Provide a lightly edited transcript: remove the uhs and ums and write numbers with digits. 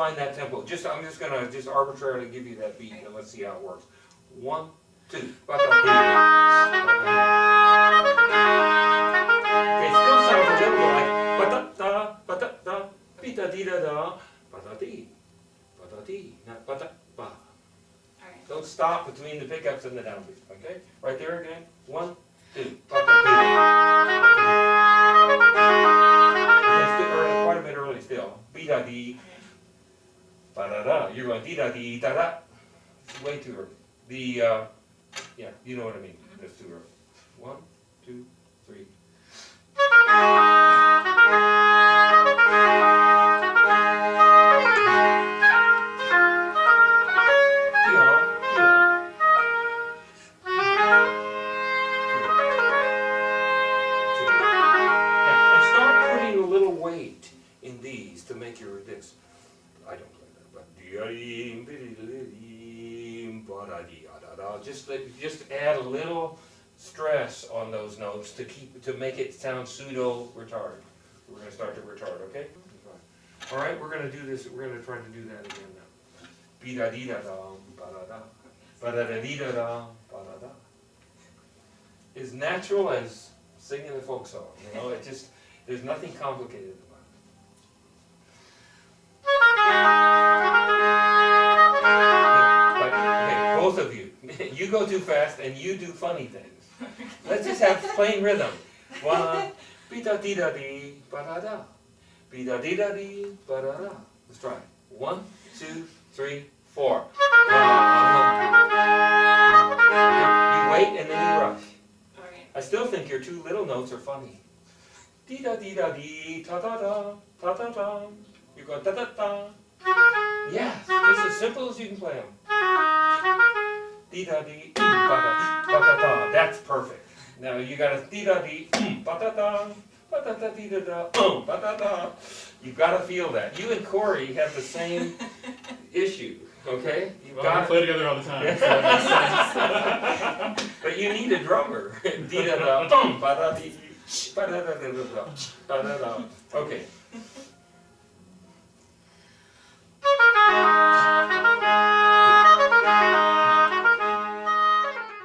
find that tempo. I'm just gonna arbitrarily give you that beat and let's see how it works. 1, 2. Okay, still sounds a little like ba-da-da, ba-da-da, be-da-dee-da-da, ba-da-dee, ba-da-dee, not ba-da-ba. Don't stop between the pickups and the downbeat, okay? Right there again. 1, 2. Quite a bit early still. Be-da-dee, ba-da-da. You're going dee-da-dee, da-da. It's way too early. Yeah, you know what I mean. That's too early. 1, 2, 3. To make your this, I don't play that, but just add a little stress on those notes to make it sound pseudo retard. We're going to start to retard, okay? All right, we're going to do this. We're going to try to do that again now. Be da dee da da ba da da ba da da dee da da ba da da. As natural as singing a folk song. You know, it just there's nothing complicated about it. Okay, both of you. You go too fast and you do funny things. Let's just have plain rhythm. 1, be da dee da dee, ba da da. Be da dee da dee, ba da da. Let's try. 1, 2, 3, 4. You wait and then you rush. I still think your two little notes are funny. Dee da dee da dee, ta da da, ta da da. You go da da da. Yeah, just as simple as you can play them. Dee da dee, ba da da. That's perfect. Now you got a dee da dee, ba da da, ba da da dee da da, ba da da. You got to feel that. You and Corey have the same issue. Okay, we play together all the time. So that makes sense. But you need a drummer. Dee da da, ba da dee, ba da da da da da da da. Okay.